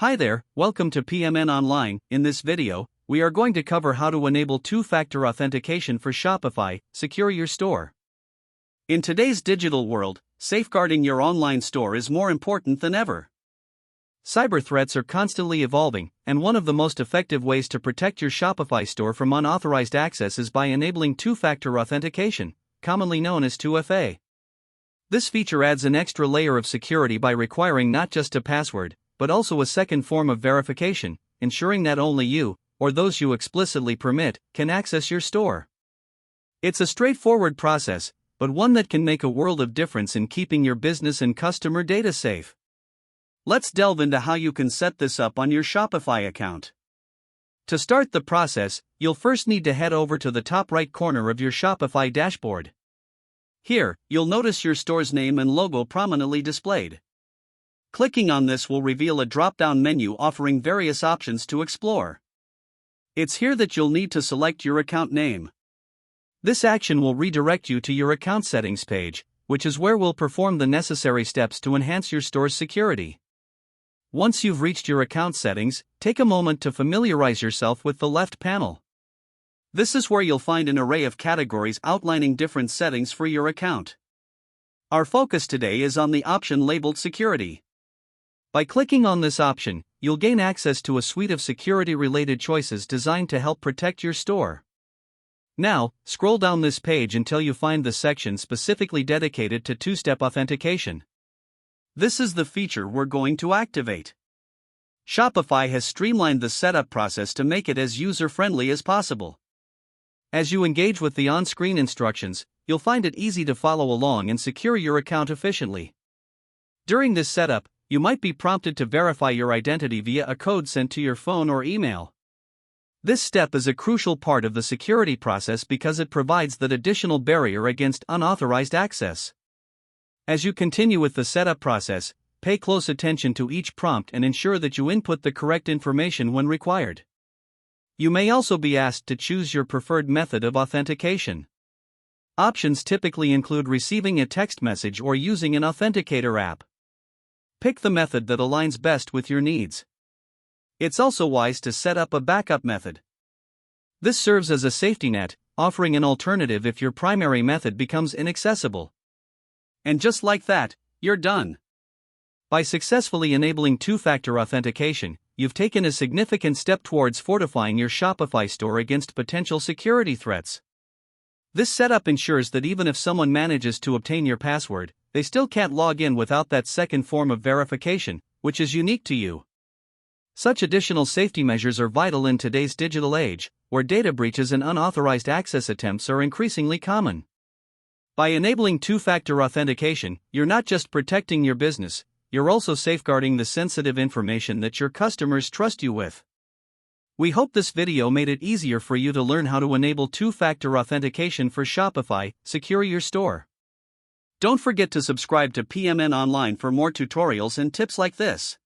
Hi there, welcome to PMN Online. In this video, we are going to cover how to enable two-factor authentication for Shopify, secure your store. In today's digital world, safeguarding your online store is more important than ever. Cyber threats are constantly evolving, and one of the most effective ways to protect your Shopify store from unauthorized access is by enabling two-factor authentication, commonly known as 2FA. This feature adds an extra layer of security by requiring not just a password, but also a second form of verification, ensuring that only you, or those you explicitly permit, can access your store. It's a straightforward process, but one that can make a world of difference in keeping your business and customer data safe. Let's delve into how you can set this up on your Shopify account. To start the process, you'll first need to head over to the top right corner of your Shopify dashboard. Here, you'll notice your store's name and logo prominently displayed. Clicking on this will reveal a drop-down menu offering various options to explore. It's here that you'll need to select your account name. This action will redirect you to your account settings page, which is where we'll perform the necessary steps to enhance your store's security. Once you've reached your account settings, take a moment to familiarize yourself with the left panel. This is where you'll find an array of categories outlining different settings for your account. Our focus today is on the option labeled Security. By clicking on this option, you'll gain access to a suite of security-related choices designed to help protect your store. Now, scroll down this page until you find the section specifically dedicated to two-step authentication. This is the feature we're going to activate. Shopify has streamlined the setup process to make it as user-friendly as possible. As you engage with the on-screen instructions, you'll find it easy to follow along and secure your account efficiently. During this setup, you might be prompted to verify your identity via a code sent to your phone or email. This step is a crucial part of the security process because it provides that additional barrier against unauthorized access. As you continue with the setup process, pay close attention to each prompt and ensure that you input the correct information when required. You may also be asked to choose your preferred method of authentication. Options typically include receiving a text message or using an authenticator app. Pick the method that aligns best with your needs. It's also wise to set up a backup method. This serves as a safety net, offering an alternative if your primary method becomes inaccessible. And just like that, you're done. By successfully enabling two-factor authentication, you've taken a significant step towards fortifying your Shopify store against potential security threats. This setup ensures that even if someone manages to obtain your password, they still can't log in without that second form of verification, which is unique to you. Such additional safety measures are vital in today's digital age, where data breaches and unauthorized access attempts are increasingly common. By enabling two-factor authentication, you're not just protecting your business, you're also safeguarding the sensitive information that your customers trust you with. We hope this video made it easier for you to learn how to enable two-factor authentication for Shopify, secure your store. Don't forget to subscribe to PMN Online for more tutorials and tips like this.